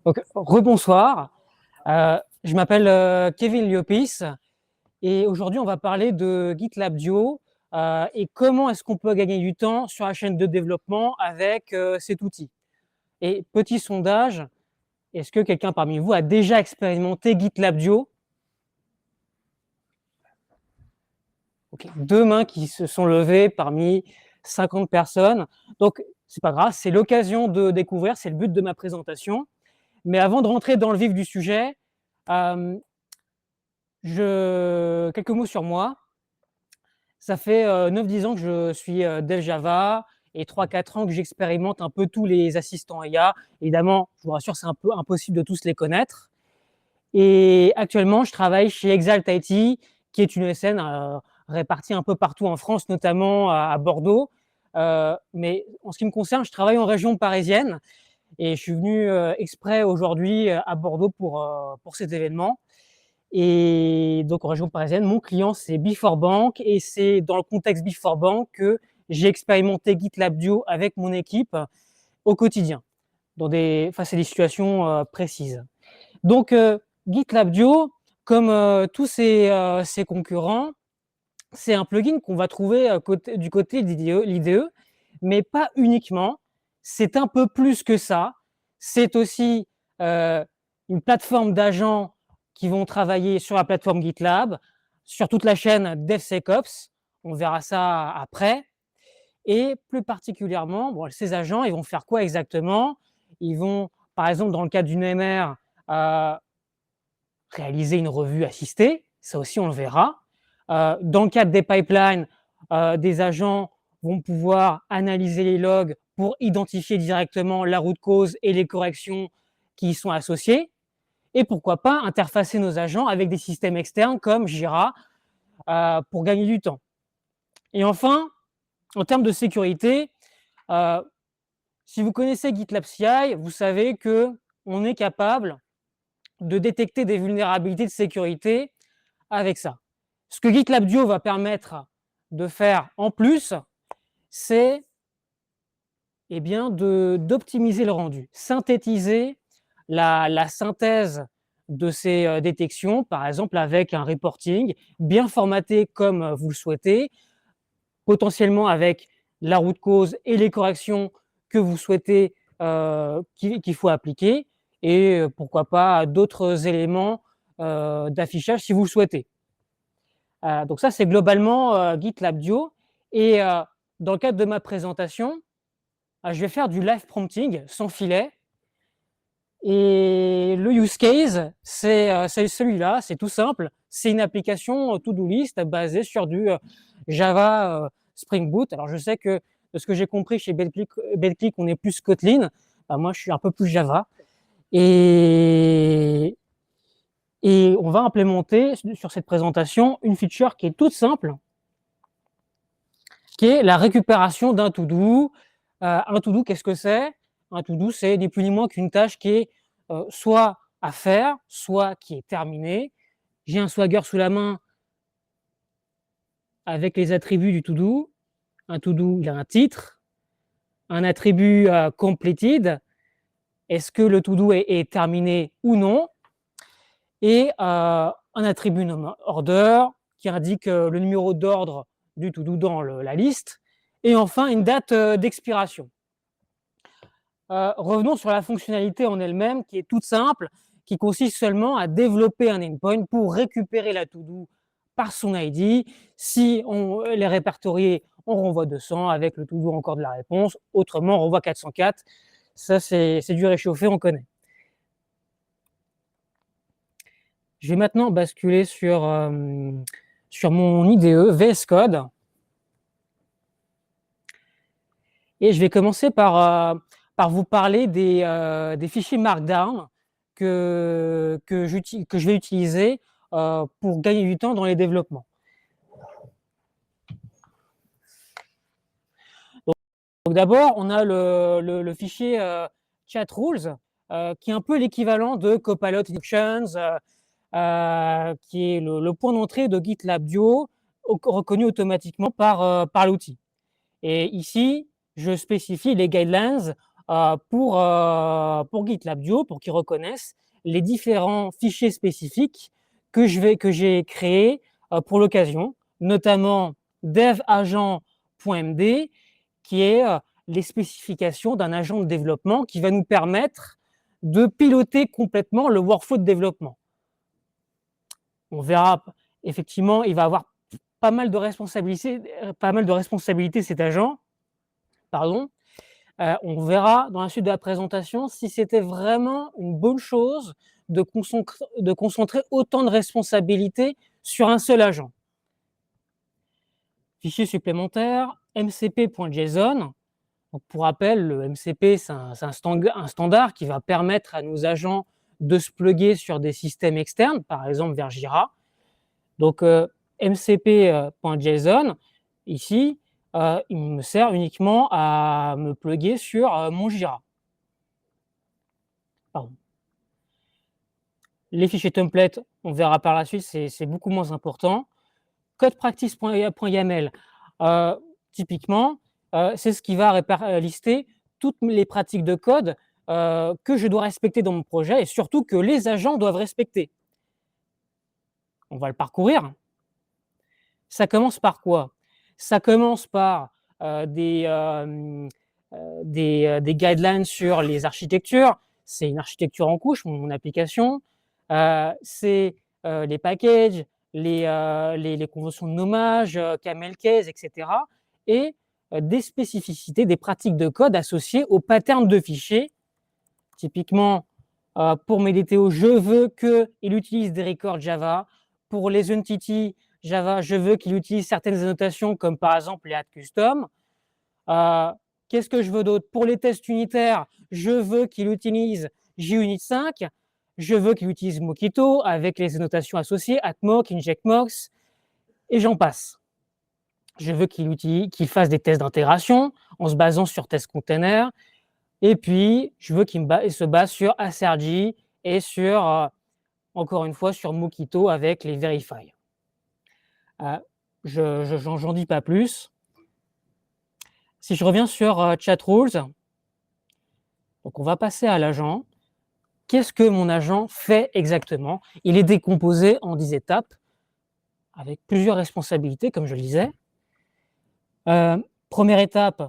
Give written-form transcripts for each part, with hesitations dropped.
Donc, rebonsoir. Je m'appelle Kevin Liopis et aujourd'hui, on va parler de GitLab Duo et comment est-ce qu'on peut gagner du temps sur la chaîne de développement avec cet outil. Et petit sondage, est-ce que quelqu'un parmi vous a déjà expérimenté GitLab Duo? Okay. 2 mains qui se sont levées parmi 50 personnes. Donc, c'est pas grave, c'est l'occasion de découvrir, c'est le but de ma présentation. Mais avant de rentrer dans le vif du sujet, quelques mots sur moi. Ça fait 9-10 ans que je suis dev Java et 3-4 ans que j'expérimente un peu tous les assistants IA. Évidemment, je vous rassure, c'est un peu impossible de tous les connaître. Et actuellement, je travaille chez Exalt IT, qui est une ESN répartie un peu partout en France, notamment à Bordeaux. Mais en ce qui me concerne, je travaille en région parisienne et je suis venu exprès aujourd'hui à Bordeaux pour cet événement. Et donc en région parisienne, mon client c'est Before et c'est dans le contexte Before que j'ai expérimenté GitLab Duo avec mon équipe au quotidien, face à des situations précises. Donc GitLab Duo, comme tous ses concurrents, c'est un plugin qu'on va trouver du côté de l'IDE, mais pas uniquement. C'est un peu plus que ça. C'est aussi une plateforme d'agents qui vont travailler sur la plateforme GitLab, sur toute la chaîne DevSecOps. On verra ça après. Et plus particulièrement, ces agents, ils vont faire quoi exactement? Ils vont, par exemple, dans le cadre d'une MR, réaliser une revue assistée. Ça aussi, on le verra. Dans le cadre des pipelines, des agents vont pouvoir analyser les logs pour identifier directement la root cause et les corrections qui y sont associées. Et pourquoi pas interfacer nos agents avec des systèmes externes comme Jira pour gagner du temps. Et enfin, en termes de sécurité, si vous connaissez GitLab CI, vous savez qu'on est capable de détecter des vulnérabilités de sécurité avec ça. Ce que GitLab Duo va permettre de faire en plus, c'est d'optimiser le rendu, synthétiser la synthèse de ces détections, par exemple avec un reporting bien formaté comme vous le souhaitez, potentiellement avec la root cause et les corrections que vous souhaitez qu'il faut appliquer, et pourquoi pas d'autres éléments d'affichage si vous le souhaitez. Donc ça, c'est globalement GitLab Duo. Et dans le cadre de ma présentation, je vais faire du live prompting sans filet. Et le use case, c'est celui-là, c'est tout simple. C'est une application to-do list basée sur du Java Spring Boot. Alors je sais que de ce que j'ai compris chez BetClick, on est plus Kotlin. Moi, je suis un peu plus Java. Et on va implémenter sur cette présentation une feature qui est toute simple, qui est la récupération d'un to-do. Un to-do, qu'est-ce que c'est? Un to-do, c'est ni plus ni moins qu'une tâche qui est soit à faire, soit qui est terminée. J'ai un Swagger sous la main avec les attributs du to-do. Un to-do, il a un titre, un attribut completed. Est-ce que le to-do est terminé ou non? Et un attribut order qui indique le numéro d'ordre du to-do dans la liste. Et enfin, une date d'expiration. Revenons sur la fonctionnalité en elle-même qui est toute simple, qui consiste seulement à développer un endpoint pour récupérer la to-do par son ID. Si on les répertoriée, on renvoie 200 avec le to-do encore de la réponse. Autrement, on renvoie 404. Ça, c'est du réchauffé, on connaît. Je vais maintenant basculer sur mon IDE VS Code. Et je vais commencer par vous parler des fichiers Markdown que je vais utiliser pour gagner du temps dans les développements. Donc d'abord, on a le fichier chat rules qui est un peu l'équivalent de Copilot Instructions, qui est le point d'entrée de GitLab Duo reconnu automatiquement par l'outil. Et ici, je spécifie les guidelines pour GitLab Duo, pour qu'ils reconnaissent les différents fichiers spécifiques que j'ai créés pour l'occasion, notamment devagent.md, qui est les spécifications d'un agent de développement qui va nous permettre de piloter complètement le workflow de développement. On verra, effectivement, il va avoir pas mal de responsabilités cet agent. Pardon. On verra dans la suite de la présentation si c'était vraiment une bonne chose de concentrer autant de responsabilités sur un seul agent. Fichier supplémentaire, mcp.json. Donc, pour rappel, le MCP, c'est un standard qui va permettre à nos agents de se plugger sur des systèmes externes, par exemple vers Jira. Donc, mcp.json, ici, il me sert uniquement à me plugger sur mon Jira. Pardon. Les fichiers templates, on verra par la suite, c'est beaucoup moins important. Codepractice.yaml, typiquement, c'est ce qui va lister toutes les pratiques de code que je dois respecter dans mon projet et surtout que les agents doivent respecter. On va le parcourir. Ça commence par quoi? Ça commence par des guidelines sur les architectures. C'est une architecture en couche, mon application. C'est les packages, les conventions de nommage, camel case, etc. Et des spécificités, des pratiques de code associées aux patterns de fichiers. Typiquement, pour mes DTO, je veux qu'il utilise des records Java. Pour les entities Java, je veux qu'il utilise certaines annotations comme par exemple les add custom. Qu'est-ce que je veux d'autre? Pour les tests unitaires, je veux qu'il utilise JUnit 5. Je veux qu'il utilise Mockito avec les annotations associées, atmock, injectmocks, et j'en passe. Je veux qu'il fasse des tests d'intégration en se basant sur test container. Et puis, je veux qu'il se base sur Assergy et sur, encore une fois, sur Mockito avec les verify. J'en dis pas plus. Si je reviens sur chat rules, donc on va passer à l'agent. Qu'est-ce que mon agent fait exactement? Il est décomposé en 10 étapes avec plusieurs responsabilités, comme je le disais. Première étape,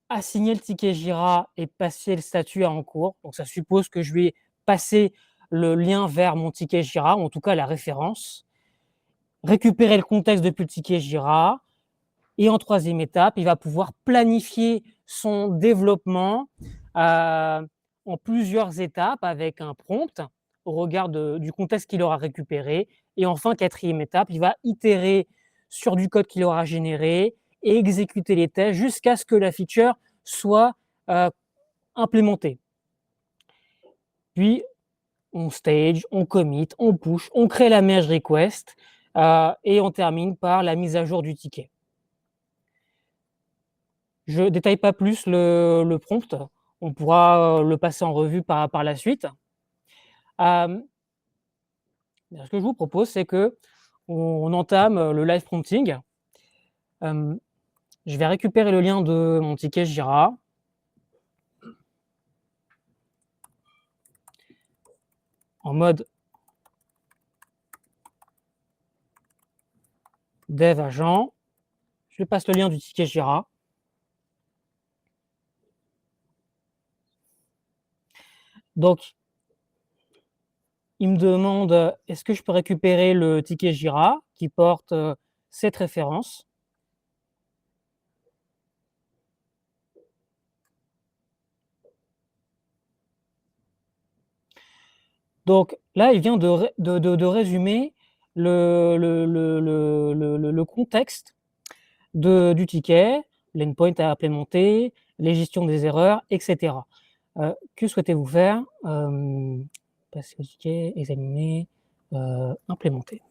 assigner le ticket Jira et passer le statut à en cours. Donc ça suppose que je vais passer le lien vers mon ticket Jira, ou en tout cas la référence. Récupérer le contexte depuis le ticket Jira. Et en troisième étape, il va pouvoir planifier son développement en plusieurs étapes avec un prompt au regard du contexte qu'il aura récupéré. Et enfin, quatrième étape, il va itérer sur du code qu'il aura généré et exécuter les tests jusqu'à ce que la feature soit implémentée. Puis, on stage, on commit, on push, on crée la merge request et on termine par la mise à jour du ticket. Je ne détaille pas plus le prompt, on pourra le passer en revue par la suite. Ce que je vous propose, c'est qu'on entame le live prompting. Je vais récupérer le lien de mon ticket Jira. En mode dev agent. Je passe le lien du ticket Jira. Donc, il me demande est-ce que je peux récupérer le ticket Jira qui porte cette référence. Donc là, il vient de résumer le contexte du ticket, l'endpoint à implémenter, les gestions des erreurs, etc. Que souhaitez-vous faire? Passer au ticket, examiner, implémenter.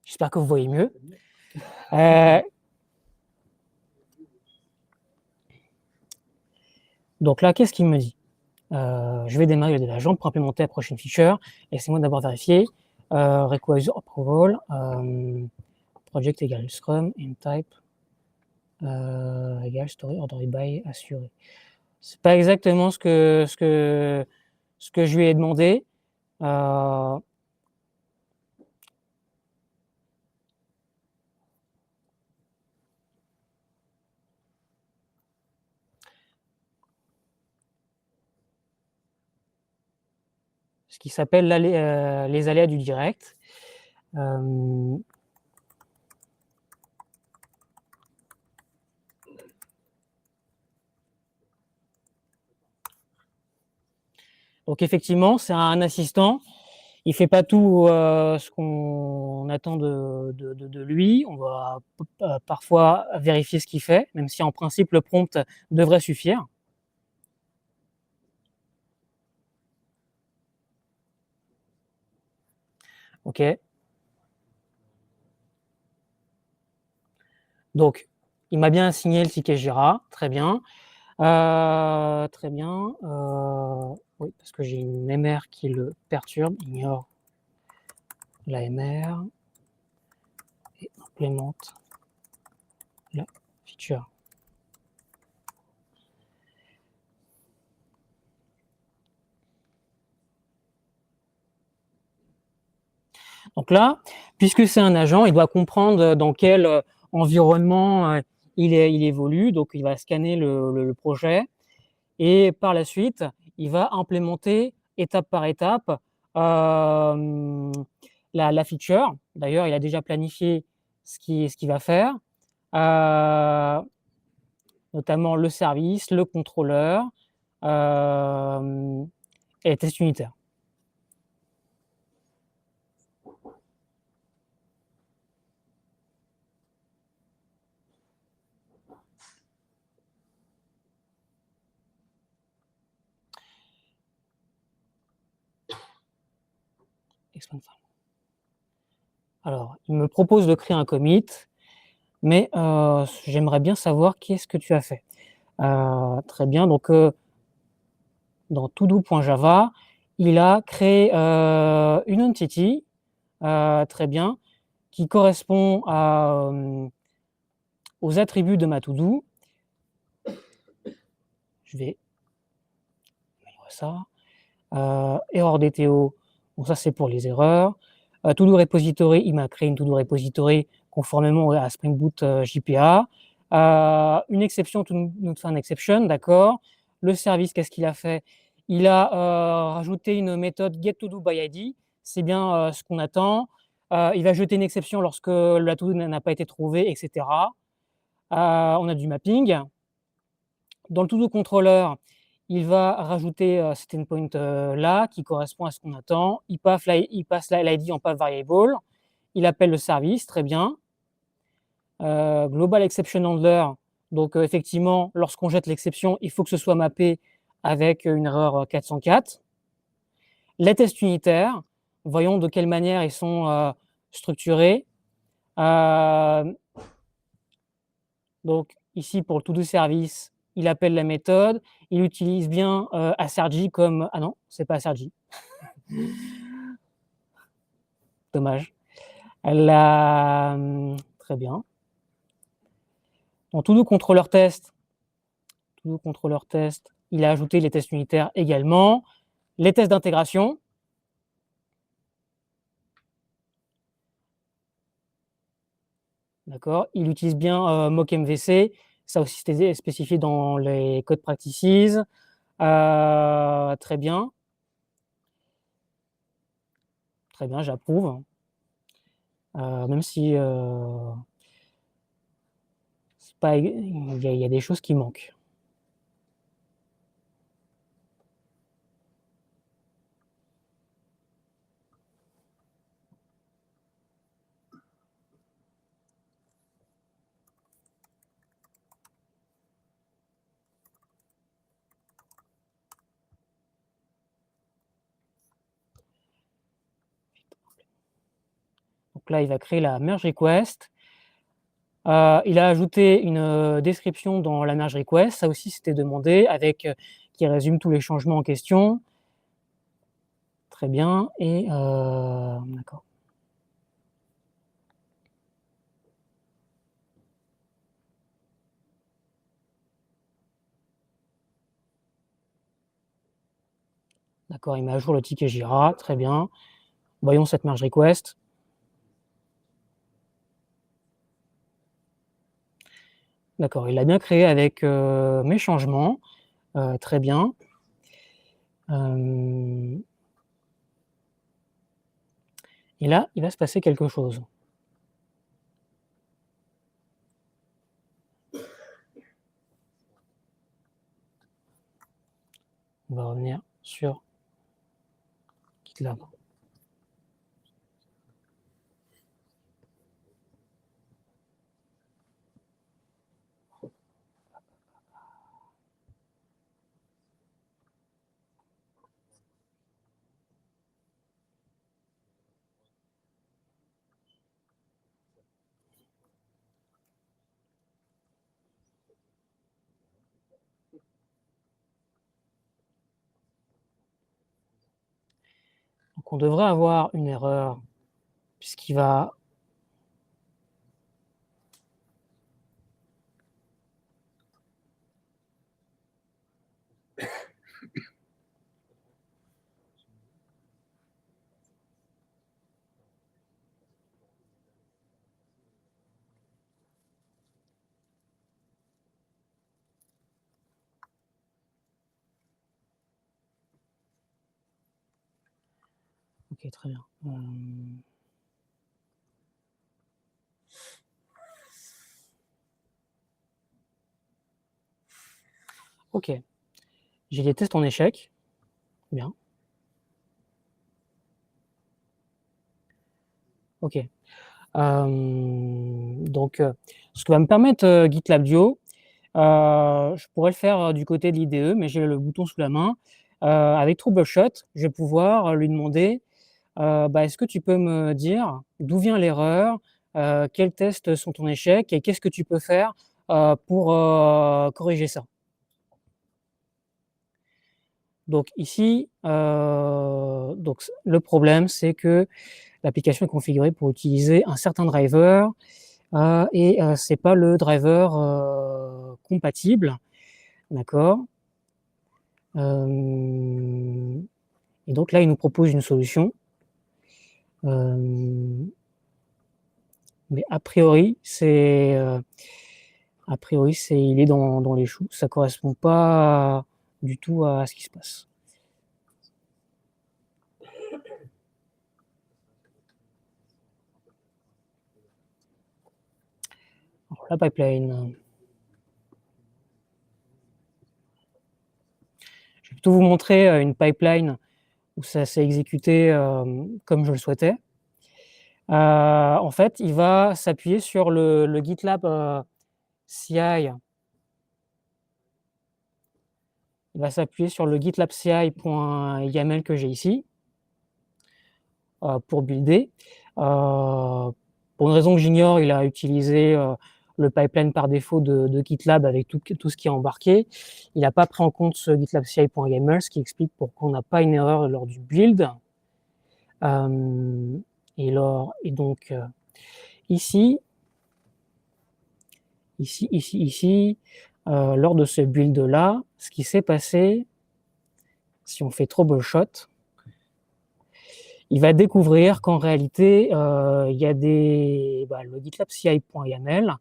J'espère que vous voyez mieux. Donc là, qu'est-ce qu'il me dit? Je vais démarrer de la jambe pour implémenter la prochaine feature. Laissez-moi d'abord vérifier. Requires approval. Project égale Scrum, in type égale story ordered by assuré. C'est pas exactement ce que je lui ai demandé. Ce qui s'appelle les aléas du direct. Donc effectivement, c'est un assistant. Il fait pas tout ce qu'on attend de lui. On va parfois vérifier ce qu'il fait, même si en principe le prompt devrait suffire. Ok. Donc, il m'a bien assigné le ticket Jira, très bien. Très bien. Oui, parce que j'ai une MR qui le perturbe. Ignore la MR et implémente la feature. Donc là, puisque c'est un agent, il doit comprendre dans quel environnement il évolue. Donc, il va scanner le projet et par la suite, il va implémenter étape par étape la feature. D'ailleurs, il a déjà planifié ce qu'il va faire, notamment le service, le contrôleur et les tests unitaires. Alors, il me propose de créer un commit, mais j'aimerais bien savoir qu'est-ce que tu as fait. Très bien, donc dans todo.java, il a créé une entity, très bien, qui correspond aux attributs de ma to-do. Je vais améliorer ça. Error DTO, donc ça c'est pour les erreurs. To-do repository, il m'a créé une to-do repository conformément à Spring Boot JPA. Une exception to not found exception, d'accord. Le service, qu'est-ce qu'il a fait? Il a rajouté une méthode getToDoById, c'est bien ce qu'on attend. Il va jeter une exception lorsque la to-do n'a pas été trouvée, etc. On a du mapping. Dans le to-do controller, il va rajouter cet endpoint là qui correspond à ce qu'on attend. Il passe l'ID en path variable. Il appelle le service, très bien. Global exception handler. Donc effectivement, lorsqu'on jette l'exception, il faut que ce soit mappé avec une erreur 404. Les tests unitaires, voyons de quelle manière ils sont structurés. Donc ici pour le to-do service, il appelle la méthode, il utilise bien Assergy comme... Ah non, c'est pas Assergy. Dommage. Très bien. Dans to-do controller test, il a ajouté les tests unitaires également. Les tests d'intégration. D'accord. Il utilise bien mock MVC. Ça aussi, c'était spécifié dans les code practices. Très bien. Très bien, j'approuve. Même si il y a des choses qui manquent. Donc Donc là, il va créer la merge request. Il a ajouté une description dans la merge request. Ça aussi, c'était demandé avec qui résume tous les changements en question. Très bien. Et d'accord. D'accord, il met à jour le ticket Jira. Très bien. Voyons cette merge request. D'accord, il l'a bien créé avec mes changements. Très bien. Et là, il va se passer quelque chose. On va revenir sur GitLab. Donc on devrait avoir une erreur puisqu'il va ok, très bien. Ok, j'ai des tests en échec. Bien. Ok. Donc, ce que va me permettre GitLab Duo, je pourrais le faire du côté de l'IDE, mais j'ai le bouton sous la main. Avec Troubleshot, je vais pouvoir lui demander est-ce que tu peux me dire d'où vient l'erreur, quels tests sont en échec et qu'est-ce que tu peux faire pour corriger ça. Donc ici, donc le problème, c'est que l'application est configurée pour utiliser un certain driver et c'est pas le driver compatible, d'accord. Et donc là, il nous propose une solution. Mais a priori, il est dans les choux. Ça correspond pas du tout à ce qui se passe. Alors, la pipeline. Je vais plutôt vous montrer une pipeline où ça s'est exécuté comme je le souhaitais. En fait, il va s'appuyer sur le GitLab CI. Il va s'appuyer sur le GitLab CI.yaml que j'ai ici pour builder. Pour une raison que j'ignore, il a utilisé le pipeline par défaut de GitLab avec tout ce qui est embarqué. Il n'a pas pris en compte ce GitLab CI.yaml, ce qui explique pourquoi on n'a pas une erreur lors du build. Et donc, ici, lors de ce build-là, ce qui s'est passé, si on fait troubleshot, il va découvrir qu'en réalité, il y a le GitLab CI.yaml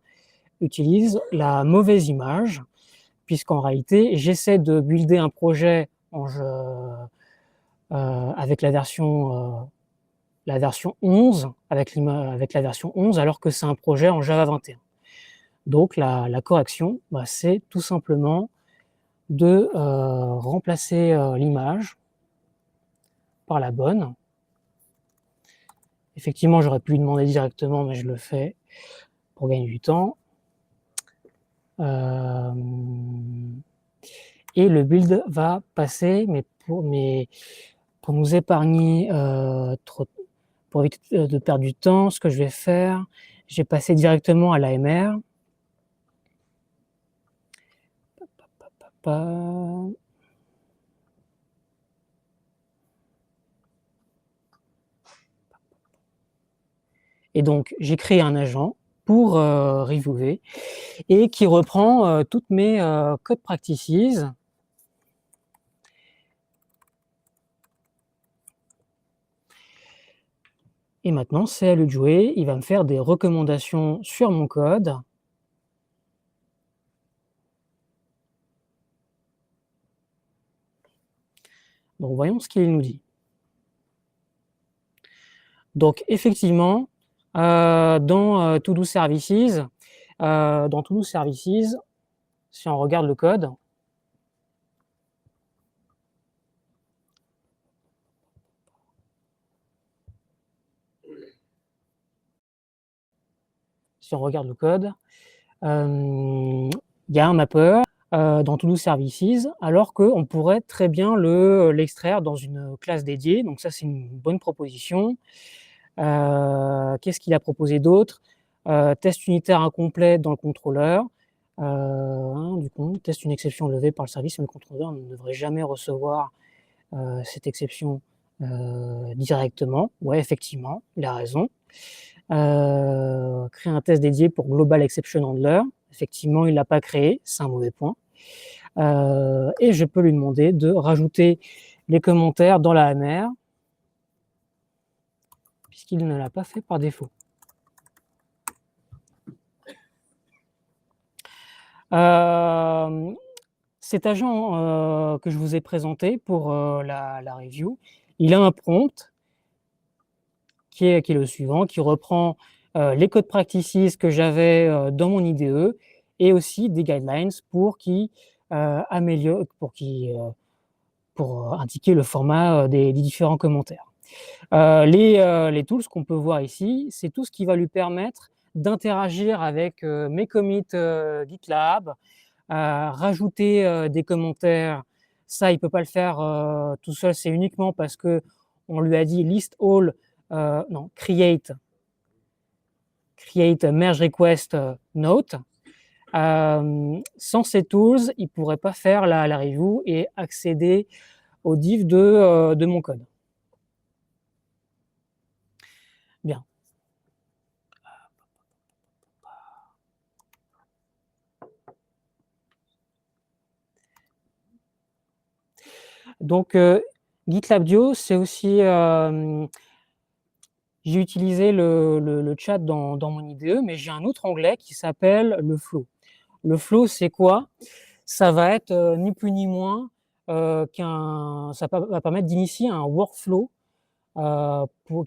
utilise la mauvaise image, puisqu'en réalité, j'essaie de builder un projet avec la version 11, avec la version 11, alors que c'est un projet en Java 21. Donc la correction, c'est tout simplement de remplacer l'image par la bonne. Effectivement, j'aurais pu lui demander directement, mais je le fais pour gagner du temps. Et le build va passer, mais pour nous épargner Pour éviter de perdre du temps, ce que je vais faire, je vais passer directement à l'AMR. Et donc, j'ai créé un agent pour reviewer et qui reprend toutes mes code practices. Et maintenant, c'est à lui de jouer. Il va me faire des recommandations sur mon code. Donc, voyons ce qu'il nous dit. Donc, effectivement, dans To Do Services, si on regarde le code, il y a un mapper dans To Do Services, alors qu'on pourrait très bien l'extraire dans une classe dédiée. Donc ça, c'est une bonne proposition. Qu'est-ce qu'il a proposé d'autre? Test unitaire incomplet dans le contrôleur. Du coup, teste une exception levée par le service, mais le contrôleur ne devrait jamais recevoir cette exception directement. Ouais, effectivement, il a raison. Créer un test dédié pour Global Exception Handler. Effectivement, il ne l'a pas créé, c'est un mauvais point. Et je peux lui demander de rajouter les commentaires dans la AMR, puisqu'il ne l'a pas fait par défaut. Cet agent que je vous ai présenté pour la review, il a un prompt qui est le suivant, qui reprend les code practices que j'avais dans mon IDE et aussi des guidelines pour indiquer le format des différents commentaires. Les tools qu'on peut voir ici, c'est tout ce qui va lui permettre d'interagir avec mes commits GitLab, rajouter des commentaires. Ça, il ne peut pas le faire tout seul, c'est uniquement parce qu'on lui a dit list all, create merge request note. Sans ces tools, il ne pourrait pas faire la review et accéder au diff de mon code. Bien. Donc, GitLab Duo, c'est aussi... j'ai utilisé le chat dans mon IDE, mais j'ai un autre onglet qui s'appelle le flow. Le flow, c'est quoi? Ça va être ni plus ni moins ça va permettre d'initier un workflow pour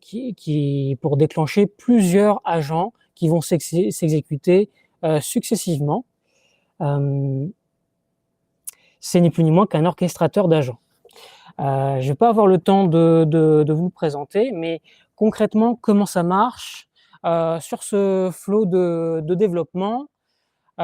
déclencher plusieurs agents qui vont s'exécuter successivement. C'est ni plus ni moins qu'un orchestrateur d'agents. Je ne vais pas avoir le temps de vous le présenter, mais concrètement, comment ça marche sur ce flow de développement? Eh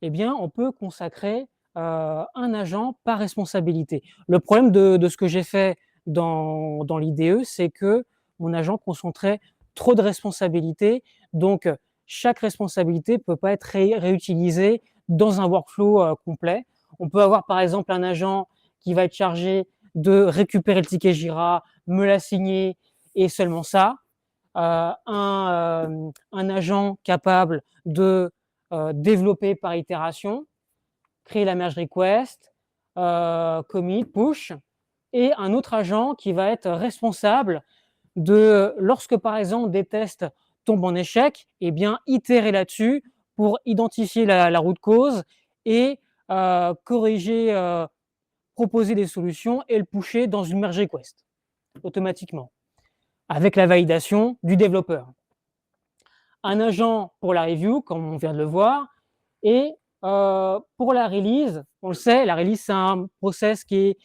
bien, on peut consacrer un agent par responsabilité. Le problème de ce que j'ai fait dans l'IDE, c'est que mon agent concentrait trop de responsabilités, donc chaque responsabilité ne peut pas être réutilisée dans un workflow complet. On peut avoir par exemple un agent qui va être chargé de récupérer le ticket Jira, me l'assigner et seulement ça. Un agent capable de développer par itération, créer la merge request, commit, push, et un autre agent qui va être responsable de, lorsque par exemple des tests tombent en échec, eh bien itérer là-dessus pour identifier la root cause et corriger, proposer des solutions et le pusher dans une merge request automatiquement, avec la validation du développeur. Un agent pour la review, comme on vient de le voir, et pour la release, on le sait, la release, c'est un process qui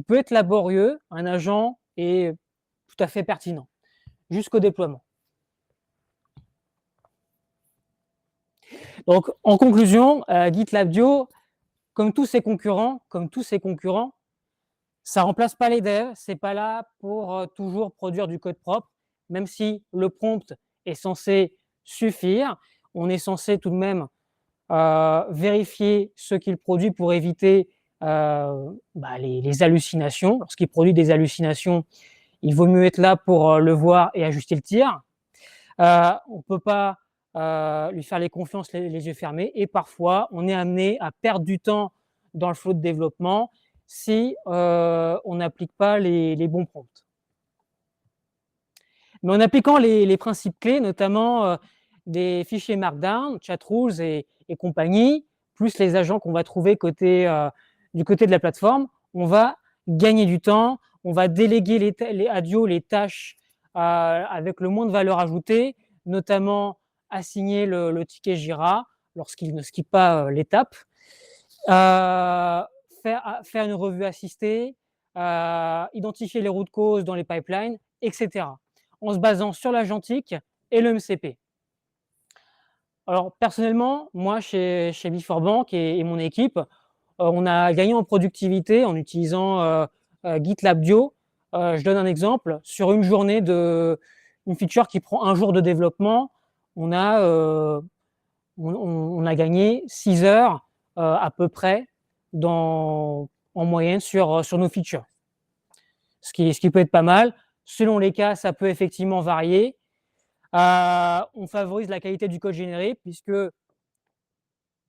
peut être laborieux. Un agent est tout à fait pertinent jusqu'au déploiement. Donc, en conclusion, GitLab Duo, comme tous ses concurrents, Ça remplace pas les devs, c'est pas là pour toujours produire du code propre, même si le prompt est censé suffire. On est censé tout de même vérifier ce qu'il produit pour éviter les hallucinations. Lorsqu'il produit des hallucinations, il vaut mieux être là pour le voir et ajuster le tir. On ne peut pas lui faire les confiances les yeux fermés et parfois on est amené à perdre du temps dans le flow de développement si on n'applique pas les bons prompts. Mais en appliquant les principes clés, notamment des fichiers Markdown, Chatrules et compagnie, plus les agents qu'on va trouver du côté de la plateforme, on va gagner du temps, on va déléguer les tâches avec le moins de valeur ajoutée, notamment assigner le ticket Jira lorsqu'il ne skippe pas l'étape, faire une revue assistée, identifier les routes causes dans les pipelines, etc. En se basant sur l'agentique et le MCP. Alors personnellement, moi chez Before et mon équipe, on a gagné en productivité en utilisant GitLab Duo. Je donne un exemple. Sur une journée une feature qui prend un jour de développement, on a gagné 6 heures à peu près en moyenne sur nos features. Ce qui peut être pas mal. Selon les cas, ça peut effectivement varier. On favorise la qualité du code généré puisque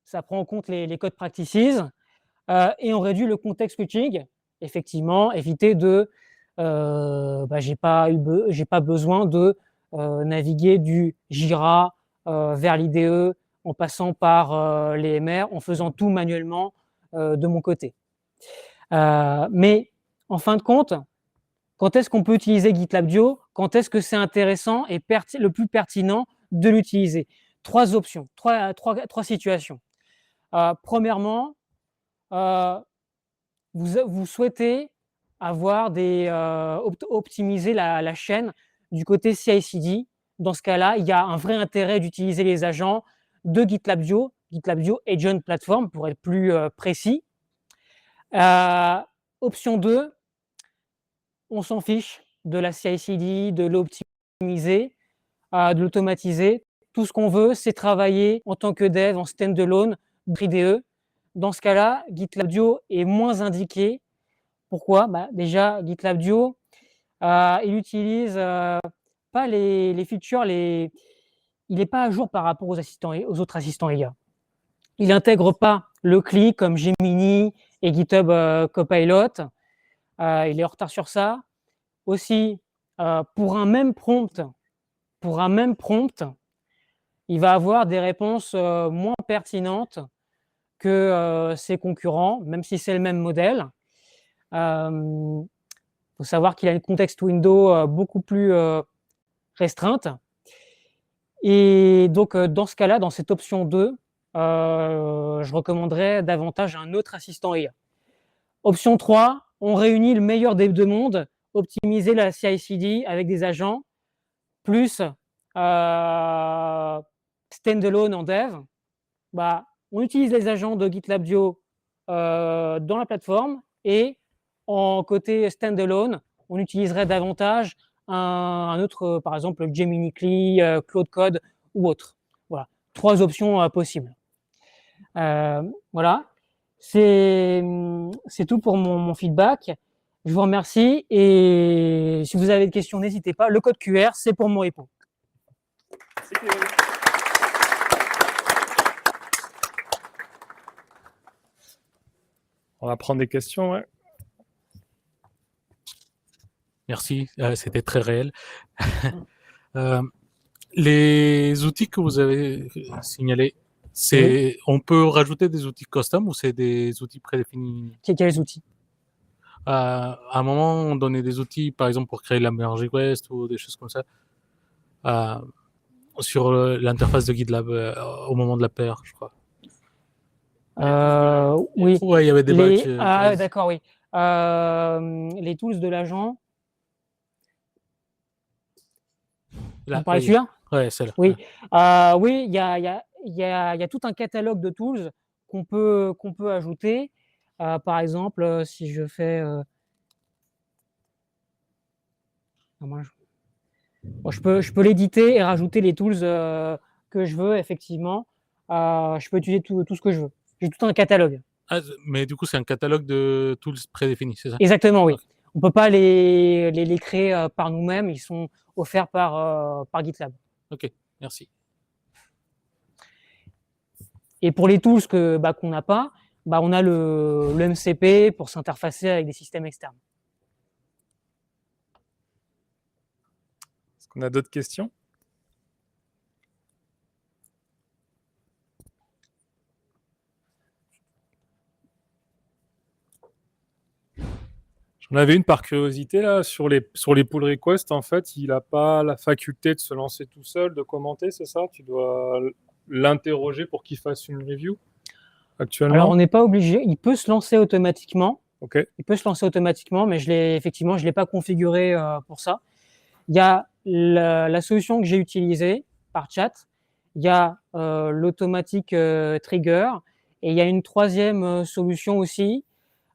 ça prend en compte les code practices et on réduit le context switching. Effectivement, éviter de j'ai pas besoin de naviguer du Jira vers l'IDE en passant par les MR, en faisant tout manuellement de mon côté. Mais en fin de compte, quand est-ce qu'on peut utiliser GitLab Duo? Quand est-ce que c'est intéressant et le plus pertinent de l'utiliser? 3 options, trois situations. Premièrement, vous souhaitez optimiser la chaîne du côté CI/CD. Dans ce cas-là, il y a un vrai intérêt d'utiliser les agents de GitLab Duo Agent Platform pour être plus précis. Option 2, on s'en fiche de la CI/CD, de l'optimiser, de l'automatiser. Tout ce qu'on veut, c'est travailler en tant que dev en standalone d'IDE. Dans ce cas-là, GitLab Duo est moins indiqué. Pourquoi? Déjà, GitLab Duo, il utilise pas les features, il n'est pas à jour par rapport aux autres assistants IA. Il n'intègre pas le CLI comme Gemini et GitHub Copilot. Il est en retard sur ça. Aussi, pour un même prompt, il va avoir des réponses moins pertinentes que ses concurrents, même si c'est le même modèle. Il faut savoir qu'il a une context window beaucoup plus restreinte. Et donc, dans ce cas-là, dans cette option 2, je recommanderais davantage un autre assistant IA. Option 3, on réunit le meilleur des deux mondes, optimiser la CI/CD avec des agents, plus standalone en dev. On utilise les agents de GitLab Duo dans la plateforme et en côté standalone, on utiliserait davantage un autre, par exemple Gemini CLI, Claude Code ou autre. Voilà, 3 options possibles. Voilà, c'est tout pour mon feedback. Je vous remercie et si vous avez des questions, n'hésitez pas. Le code QR, c'est pour mon répondre. On va prendre des questions. Ouais. Merci, c'était très réel. Les outils que vous avez signalés, on peut rajouter des outils custom ou c'est des outils prédéfinis? Quels outils? À un moment, on donnait des outils, par exemple, pour créer la merge request ou des choses comme ça, sur l'interface de GitLab au moment de la PR, je crois. Oui. Ouais, il y avait des batchs. D'accord, oui. Les tools de l'agent. Vous parlez de celui-là? Ouais, celle-là. Oui, oui, il y a tout un catalogue de tools qu'on peut ajouter. Par exemple, si je fais Moi, bon, je peux l'éditer et rajouter les tools que je veux, effectivement. Je peux utiliser tout ce que je veux. J'ai tout un catalogue. Ah, mais du coup, c'est un catalogue de tools prédéfinis, c'est ça? Exactement, oui. Ok. On ne peut pas les créer par nous-mêmes. Ils sont offerts par GitLab. Ok, merci. Et pour les tools qu'on n'a pas, on a le MCP pour s'interfacer avec des systèmes externes. Est-ce qu'on a d'autres questions? J'en avais une par curiosité là, sur les pull requests, en fait, il n'a pas la faculté de se lancer tout seul, de commenter, c'est ça? Tu dois l'interroger pour qu'il fasse une review actuellement? Alors, on n'est pas obligé. Il peut se lancer automatiquement. Ok. Il peut se lancer automatiquement, mais effectivement, je ne l'ai pas configuré pour ça. Il y a la solution que j'ai utilisée par chat. Il y a l'automatique trigger. Et il y a une troisième solution aussi.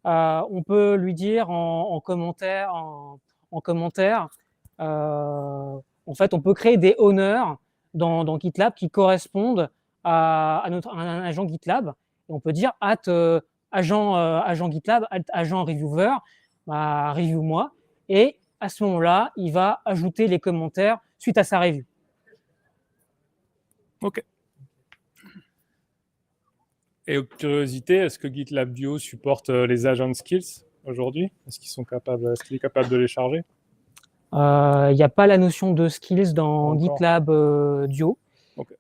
On peut lui dire en commentaire, en fait, on peut créer des honneurs dans GitLab qui correspondent à un agent GitLab. Et on peut dire agent GitLab, agent reviewer, review-moi. Et à ce moment-là, il va ajouter les commentaires suite à sa review. Ok. Et curiosité, est-ce que GitLab Duo supporte les agent skills aujourd'hui? Est-ce qu'il est capable de les charger? Il n'y a pas la notion de skills dans Encore. GitLab Duo, Ok.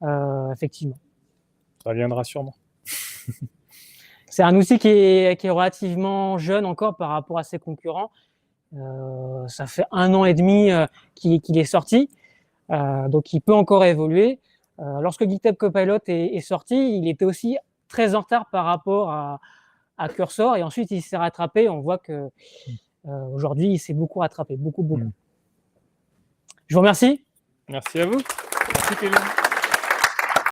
effectivement. Ça viendra sûrement. C'est un outil qui est relativement jeune encore par rapport à ses concurrents. Ça fait 1 an et demi qu'il est sorti, donc il peut encore évoluer. Lorsque GitHub Copilot est sorti, il était aussi très en retard par rapport à Cursor, et ensuite il s'est rattrapé. On voit que aujourd'hui il s'est beaucoup rattrapé, beaucoup. Je vous remercie. Merci à vous. Merci Kevin.